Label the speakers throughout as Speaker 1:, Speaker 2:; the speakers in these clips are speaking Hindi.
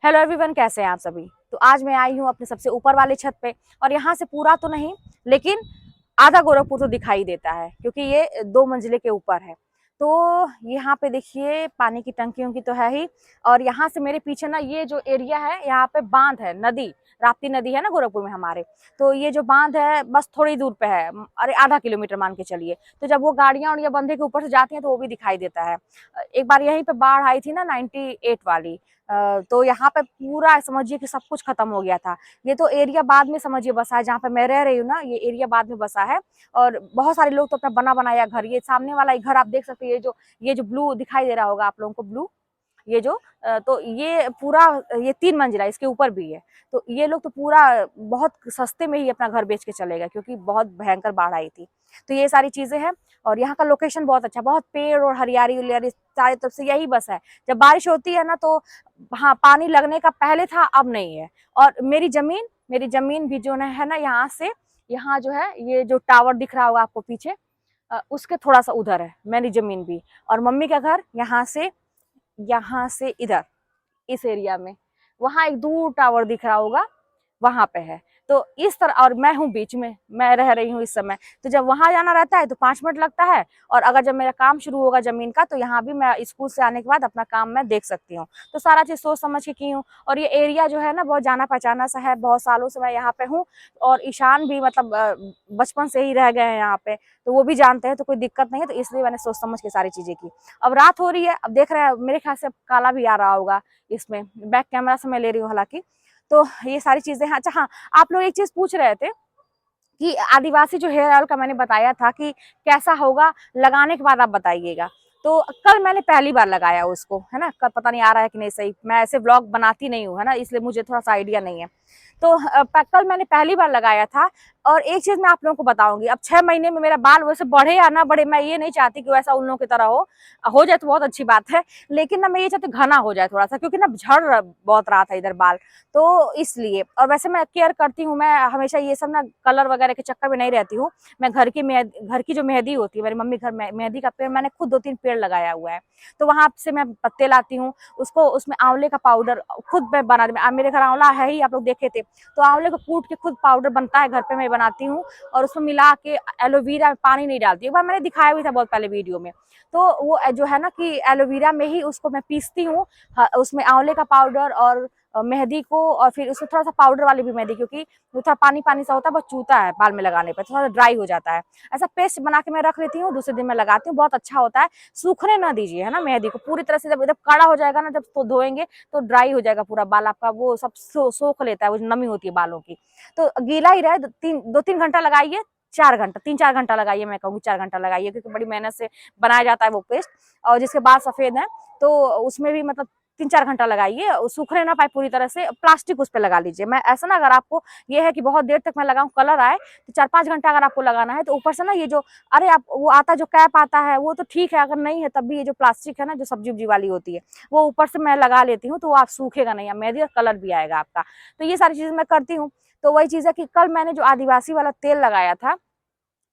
Speaker 1: हेलो एवरीवन, कैसे हैं आप सभी। तो आज मैं आई हूँ अपने सबसे ऊपर वाले छत पे और यहाँ से पूरा तो नहीं लेकिन आधा गोरखपुर तो दिखाई देता है क्योंकि ये 2 मंजिले के ऊपर है। तो यहाँ पे देखिए पानी की टंकियों की तो है ही। और यहाँ से मेरे पीछे ना ये जो एरिया है यहाँ पे बांध है, नदी राप्ती नदी है ना गोरखपुर में हमारे। तो ये जो बांध है बस थोड़ी दूर पे है, अरे आधा किलोमीटर मान के चलिए। तो जब वो गाड़ियां और ये बंधे के ऊपर से जाती हैं तो वो भी दिखाई देता है। एक बार यहीं पे बाढ़ आई थी ना 98 वाली, तो यहाँ पे पूरा समझिए कि सब कुछ खत्म हो गया था। ये तो एरिया बाद में समझिए बसा है, जहाँ पे मैं रह रही हूँ ना ये एरिया बाद में बसा है। और बहुत सारे लोग तो अपना बना बनाया घर, ये सामने वाला एक घर आप देख सकते हैं, ये जो ब्लू दिखाई दे रहा होगा आप लोगों को, ब्लू ये जो तो ये पूरा ये 3 मंजिला, इसके ऊपर भी है। तो ये लोग तो पूरा बहुत सस्ते में ही अपना घर बेच के चले गए क्योंकि बहुत भयंकर बाढ़ आई थी। तो ये सारी चीजें हैं और यहाँ का लोकेशन बहुत अच्छा, बहुत पेड़ और हरियाली उलियाली चारों तरफ से यही बस है। जब बारिश होती है ना तो हाँ पानी लगने का पहले था, अब नहीं है। और मेरी जमीन भी जो है ना यहाँ से, यहाँ जो है ये जो टावर दिख रहा होगा आपको पीछे, उसके थोड़ा सा उधर है मेरी जमीन भी। और मम्मी का घर यहाँ से इधर इस एरिया में, वहां एक दूर टावर दिख रहा होगा, वहां पे है। तो इस तरह, और मैं हूँ बीच में, मैं रह रही हूँ इस समय। तो जब वहां जाना रहता है तो 5 मिनट लगता है। और अगर जब मेरा काम शुरू होगा जमीन का तो यहाँ भी मैं स्कूल से आने के बाद अपना काम मैं देख सकती हूँ। तो सारा चीज सोच समझ के की हूँ। और ये एरिया जो है ना बहुत जाना पहचाना सा है, बहुत सालों से मैं यहाँ पे हूँ। और ईशान भी मतलब बचपन से ही रह गए हैं यहाँ पे, तो वो भी जानते हैं, तो कोई दिक्कत नहीं है। तो इसलिए मैंने सोच समझ के सारी चीजें की। अब रात हो रही है, अब देख रहे हैं मेरे ख्याल से काला भी आ रहा होगा इसमें, बैक कैमरा से मैं ले रही हूँ हालांकि। तो ये सारी चीजें हैं। अच्छा हाँ, आप लोग एक चीज पूछ रहे थे कि आदिवासी जो हेयर ऑयल का मैंने बताया था कि कैसा होगा, लगाने के बाद आप बताइएगा। तो कल मैंने पहली बार लगाया उसको, है ना। कल पता नहीं आ रहा है कि नहीं सही, मैं ऐसे व्लॉग बनाती नहीं हूँ है ना, इसलिए मुझे थोड़ा सा आइडिया नहीं है। तो कल मैंने पहली बार लगाया था। और एक चीज मैं आप लोगों को बताऊंगी, अब 6 महीने में मेरा बाल वैसे बढ़े या ना बढ़े, मैं ये नहीं चाहती कि वैसा उन लोगों की तरह हो जाए तो बहुत अच्छी बात है। लेकिन ना मैं ये चाहती घना हो जाए थोड़ा सा, क्योंकि ना बहुत रहा था इधर बाल, तो इसलिए। और वैसे मैं केयर करती हूँ, मैं हमेशा ये सब ना कलर वगैरह के चक्कर में नहीं रहती हूँ। मैं घर की जो मेहंदी होती है, मेरी मम्मी घर में मेहंदी का पेड़, मैंने खुद 2-3 पेड़ लगाया हुआ है। तो वहां से मैं पत्ते लाती हूँ, उसको उसमें आंवले का पाउडर खुद मैं बना, मेरे घर आंवला है ही, आप लोग देखे थे। तो आंवले को कूट के खुद पाउडर बनता है घर पे, मैं बनाती हूँ। और उसमें मिला के एलोवेरा, पानी नहीं डालती, एक बार मैंने दिखाया भी था बहुत पहले वीडियो में। तो वो जो है ना कि एलोवेरा में ही उसको मैं पीसती हूँ, उसमें आंवले का पाउडर और मेहंदी को, और फिर उसमें थोड़ा सा पाउडर वाली भी मेहंदी, क्योंकि वो थोड़ा पानी पानी सा होता है, बहुत चूता है बाल में लगाने पर, थोड़ा ड्राई हो जाता है। ऐसा पेस्ट बना के मैं रख लेती हूँ, दूसरे दिन मैं लगाती हूँ, बहुत अच्छा होता है। सूखने ना दीजिए है ना मेहंदी को, पूरी तरह से जब एकदम कड़ा हो जाएगा ना, जब तो धोएंगे तो ड्राई हो जाएगा पूरा बाल आपका, वो सब सोख लेता है, वो नमी होती है बालों की। तो गीला ही रहे, 2-3 घंटा लगाइए, 4 घंटा, 3-4 घंटा लगाइए, मैं कहूँगी 4 घंटा लगाइए, क्योंकि बड़ी मेहनत से बनाया जाता है वो पेस्ट। और जिसके बाल सफेद है तो उसमें भी मतलब 3-4 घंटा लगाइए, सूखने ना पाए पूरी तरह से, प्लास्टिक उस पर लगा लीजिए। मैं ऐसा ना, अगर आपको ये है कि बहुत देर तक मैं लगाऊं कलर आए, तो 4-5 घंटा अगर आपको लगाना है तो ऊपर से ना ये जो, अरे आप वो आता जो कैप आता है वो तो ठीक है, अगर नहीं है तब भी ये जो प्लास्टिक है ना, जो सब्जी उब्जी वाली होती है, वो ऊपर से मैं लगा लेती हूँ, तो वो आप सूखेगा नहीं, मेहंदी और कलर भी आएगा आपका। तो ये सारी चीजें मैं करती हूँ। तो वही चीज है कि कल मैंने जो आदिवासी वाला तेल लगाया था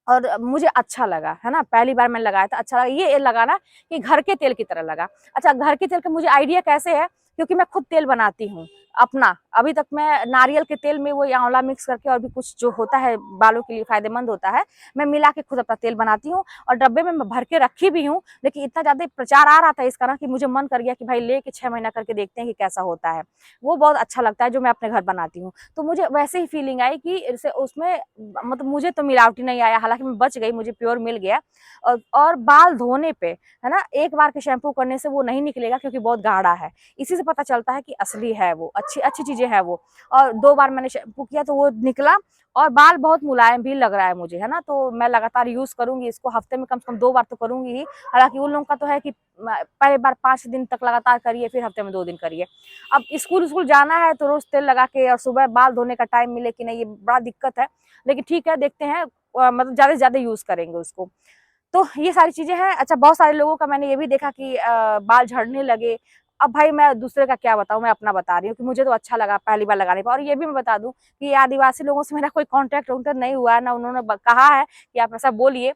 Speaker 1: और मुझे अच्छा लगा, है ना, पहली बार मैंने लगाया था, अच्छा लगा। ये लगाना कि घर के तेल की तरह लगा। अच्छा, घर के तेल का मुझे आइडिया कैसे है, क्योंकि मैं खुद तेल बनाती हूँ अपना। अभी तक मैं नारियल के तेल में वो आंवला मिक्स करके और भी कुछ जो होता है बालों के लिए फायदेमंद होता है, मैं मिला के खुद अपना तेल बनाती हूँ। और डब्बे में मैं भर के रखी भी हूँ, लेकिन इतना ज्यादा प्रचार आ रहा था इसका ना कि मुझे मन कर गया कि भाई लेके 6 महीना करके देखते हैं कि कैसा होता है। वो बहुत अच्छा लगता है जो मैं अपने घर बनाती हूँ। तो मुझे वैसे ही फीलिंग आई कि इससे उसमें मतलब मुझे तो मिलावटी नहीं आया, हालांकि मैं बच गई, मुझे प्योर मिल गया। और बाल धोने पे है ना, एक बार के शैम्पू करने से वो नहीं निकलेगा, क्योंकि बहुत गाढ़ा है। इसी से पता चलता है कि असली है वो, अच्छी अच्छी चीजें है वो। और 2 बार मैंने शैम्पू किया तो वो निकला। और बाल बहुत मुलायम भी लग रहा है मुझे, है ना। तो मैं लगातार यूज करूंगी इसको, हफ्ते में कम से कम 2 बार तो करूंगी ही। हालांकि उन लोगों का तो है कि पहले बार 5 दिन तक लगातार करिए, फिर हफ्ते में 2 दिन करिए। अब स्कूल स्कूल जाना है तो रोज तेल लगा के, और सुबह बाल धोने का टाइम मिले कि नहीं, ये बड़ा दिक्कत है। लेकिन ठीक है, देखते हैं, मतलब ज्यादा से ज्यादा यूज करेंगे उसको। तो ये सारी चीजें हैं। अच्छा, बहुत सारे लोगों का मैंने ये भी देखा कि बाल झड़ने लगे। अब भाई मैं दूसरे का क्या बताऊं, मैं अपना बता रही हूँ कि मुझे तो अच्छा लगा पहली बार लगाने पर। और ये भी मैं बता दूं कि आदिवासी लोगों से मेरा कोई कॉन्टेक्ट नहीं हुआ है, ना उन्होंने कहा है कि आप ऐसा बोलिए।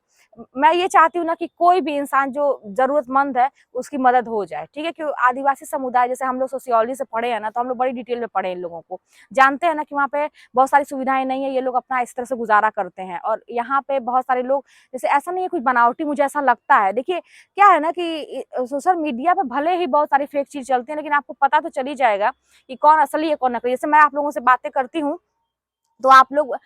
Speaker 1: मैं ये चाहती हूँ ना कि कोई भी इंसान जो जरूरतमंद है उसकी मदद हो जाए, ठीक है। क्यों आदिवासी समुदाय, जैसे हम लोग सोशियोलॉजी से पढ़े हैं ना, तो हम लोग बड़ी डिटेल में पढ़े इन लोगों को, जानते हैं ना कि वहाँ पे बहुत सारी सुविधाएं नहीं है, ये लोग अपना इस तरह से गुजारा करते हैं। और यहाँ पे बहुत सारे लोग, जैसे ऐसा नहीं है कुछ बनावटी, मुझे ऐसा लगता है। देखिए क्या है ना कि सोशल मीडिया पे भले ही बहुत सारी फेक चीज चलती है, लेकिन आपको पता तो चल ही जाएगा कि कौन असली है कौन नकली। जैसे मैं आप लोगों से बातें करती हूँ तो आप लोग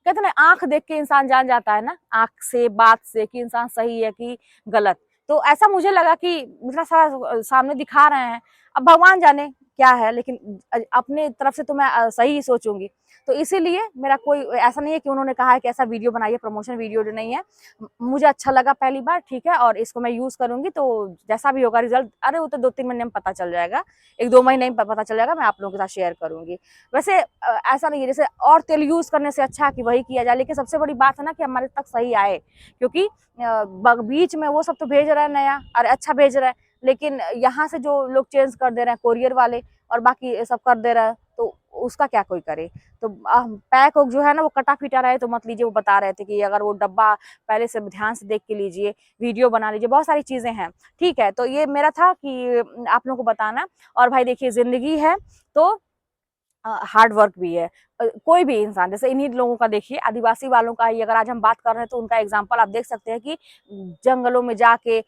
Speaker 1: कहते हैं ना, आंख देख के इंसान जान जाता है ना, आंख से, बात से, कि इंसान सही है कि गलत। तो ऐसा मुझे लगा कि इतना सारा सामने दिखा रहे हैं, अब भगवान जाने क्या है, लेकिन अपने तरफ से तो मैं सही ही सोचूंगी। तो इसीलिए मेरा कोई ऐसा नहीं है कि उन्होंने कहा है कि ऐसा वीडियो बनाइए, प्रमोशन वीडियो जो नहीं है। मुझे अच्छा लगा पहली बार, ठीक है, और इसको मैं यूज करूंगी, तो जैसा भी होगा रिजल्ट, अरे वो तो 2-3 महीने में पता चल जाएगा, 1-2 महीने में पता चल जाएगा, मैं आप लोगों के साथ शेयर करूंगी। वैसे ऐसा नहीं है जैसे और तेल यूज करने से अच्छा कि वही किया जाए, लेकिन सबसे बड़ी बात है ना कि हमारे तक सही आए। क्योंकि बीच में वो सब तो भेज रहा है नया, अरे अच्छा भेज रहा है, लेकिन यहाँ से जो लोग चेंज कर दे रहे हैं कोरियर वाले, और बाकी सब कर दे रहा है, तो उसका क्या कोई करे। तो पैक जो है ना वो कटा फीटा रहे तो मत लीजिए। वो बता रहे थे कि अगर वो डब्बा पहले से ध्यान से देख के लीजिए, वीडियो बना लीजिए, बहुत सारी चीजें हैं, ठीक है। तो ये मेरा था कि आप लोगों को बताना। और भाई देखिए, जिंदगी है तो हार्ड वर्क भी है। कोई भी इंसान, जैसे इन्हीं लोगों का देखिए, आदिवासी वालों का ही अगर आज हम बात कर रहे हैं तो उनका एग्जांपल आप देख सकते हैं कि जंगलों में जाके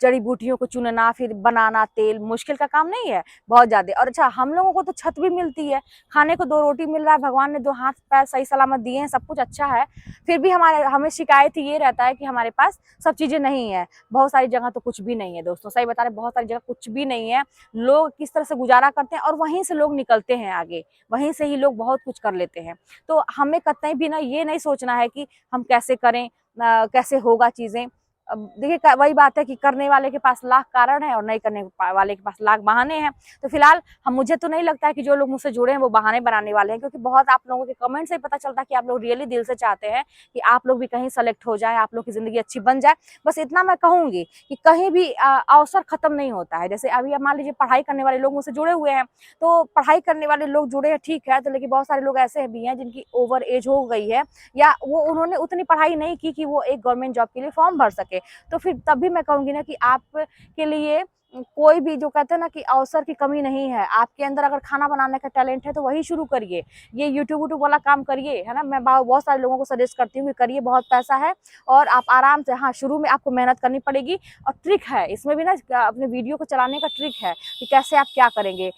Speaker 1: जड़ी बूटियों को चुनना, फिर बनाना तेल, मुश्किल का काम नहीं है बहुत ज्यादा। और अच्छा, हम लोगों को तो छत भी मिलती है, खाने को 2 रोटी मिल रहा है, भगवान ने 2 हाथ पैर सही सलामत दिए हैं, सब कुछ अच्छा है। फिर भी हमें शिकायत ये रहता है कि हमारे पास सब चीजें नहीं है। बहुत सारी जगह तो कुछ भी नहीं है दोस्तों, सही बता रहे, बहुत सारी जगह कुछ भी नहीं है। लोग किस तरह से गुजारा करते हैं और वहीं से लोग निकलते हैं आगे, वहीं से ही लोग बहुत कुछ कर लेते हैं। तो हमें कतई भी ना ये नहीं सोचना है कि हम कैसे करें, कैसे होगा चीजें। अब देखिए वही बात है कि करने वाले के पास लाख कारण है और नहीं करने वाले के पास लाख बहाने हैं। तो फिलहाल मुझे तो नहीं लगता है कि जो लोग मुझसे जुड़े हैं वो बहाने बनाने वाले हैं, क्योंकि बहुत आप लोगों के कमेंट से ही पता चलता है कि आप लोग रियली दिल से चाहते हैं कि आप लोग भी कहीं सेलेक्ट हो जाए, आप लोग की जिंदगी अच्छी बन जाए। बस इतना मैं कहूंगी कि कहीं भी अवसर खत्म नहीं होता है। जैसे अभी मान लीजिए पढ़ाई करने वाले लोग मुझसे जुड़े हुए हैं, तो पढ़ाई करने वाले लोग जुड़े हैं, ठीक है, तो लेकिन बहुत सारे लोग ऐसे भी हैं जिनकी ओवर एज हो गई है, या वो उन्होंने उतनी पढ़ाई नहीं की कि वो एक गवर्नमेंट जॉब के लिए फॉर्म भर सके। तो फिर तब भी मैं कहूंगी ना कि आप के लिए कोई भी, जो कहते हैं ना कि अवसर की कमी नहीं है। आपके अंदर अगर खाना बनाने का टैलेंट है तो वही शुरू करिए, ये यूट्यूब वाला काम करिए, है ना। मैं बहुत सारे लोगों को सजेस्ट करती हूँ कि करिए, बहुत पैसा है और आप आराम से, हाँ शुरू में आपको मेहनत करनी पड़ेगी। और ट्रिक है इसमें भी ना, अपने वीडियो को चलाने का ट्रिक है कि कैसे आप क्या करेंगे।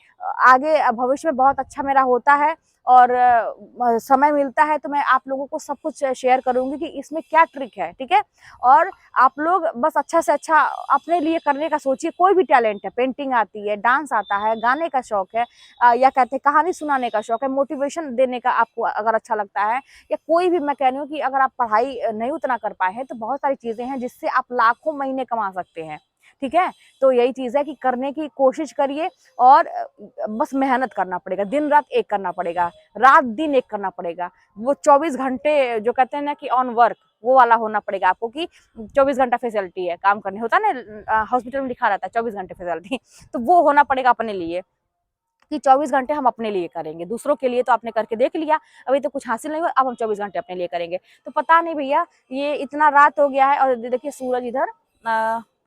Speaker 1: आगे भविष्य में बहुत अच्छा मेरा होता है और समय मिलता है तो मैं आप लोगों को सब कुछ शेयर करूंगी कि इसमें क्या ट्रिक है, ठीक है। और आप लोग बस अच्छा से अच्छा अपने लिए करने का सोचिए। कोई भी टैलेंट है, पेंटिंग आती है, डांस आता है, गाने का शौक है, या कहते हैं कहानी सुनाने का शौक है, मोटिवेशन देने का आपको अगर अच्छा लगता है, या कोई भी, मैं कह रही हूँ कि अगर आप पढ़ाई नहीं उतना कर पाए हैं तो बहुत सारी चीजें हैं जिससे आप लाखों महीने कमा सकते हैं, ठीक है। तो यही चीज है कि करने की कोशिश करिए और बस मेहनत करना पड़ेगा, दिन रात एक करना पड़ेगा, रात दिन एक करना पड़ेगा। वो 24 घंटे जो कहते हैं ना कि ऑन वर्क, वो वाला होना पड़ेगा आपको कि 24 घंटा फैसिलिटी है काम करने, होता है ना हॉस्पिटल में लिखा रहता है 24 घंटे फैसिलिटी, तो वो होना पड़ेगा अपने लिए कि 24 घंटे हम अपने लिए करेंगे। दूसरों के लिए तो आपने करके देख लिया, अभी तो कुछ हासिल नहीं हुआ, अब हम 24 घंटे अपने लिए करेंगे। तो पता नहीं भैया, ये इतना रात हो गया है और देखिए सूरज इधर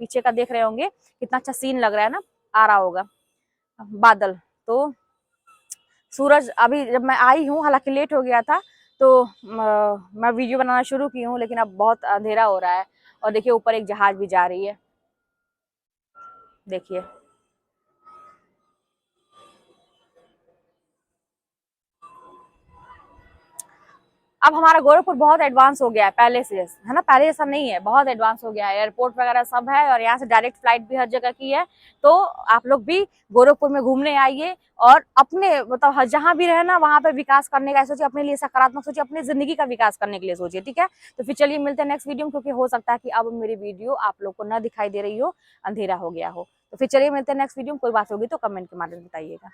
Speaker 1: पीछे का देख रहे होंगे, कितना अच्छा सीन लग रहा है ना, आ रहा होगा बादल। तो सूरज अभी जब मैं आई हूँ, हालांकि लेट हो गया था, तो मैं वीडियो बनाना शुरू की हूँ, लेकिन अब बहुत अंधेरा हो रहा है। और देखिए ऊपर एक जहाज भी जा रही है, देखिए। अब हमारा गोरखपुर बहुत एडवांस हो गया है पहले से, है ना, पहले जैसा नहीं है, बहुत एडवांस हो गया है, एयरपोर्ट वगैरह सब है और यहाँ से डायरेक्ट फ्लाइट भी हर जगह की है। तो आप लोग भी गोरखपुर में घूमने आइए और अपने मतलब जहाँ भी रहे ना वहाँ पे विकास करने का सोचिए, अपने लिए सकारात्मक सोचिए, अपनी जिंदगी का विकास करने के लिए सोचिए, ठीक है। तो फिर चलिए मिलते हैं नेक्स्ट वीडियो में, क्योंकि हो सकता है कि अब मेरी वीडियो आप लोग को न दिखाई दे रही हो, अंधेरा हो गया हो। तो फिर चलिए मिलते हैं नेक्स्ट वीडियो में, कोई बात होगी तो कमेंट के माध्यम से बताइएगा।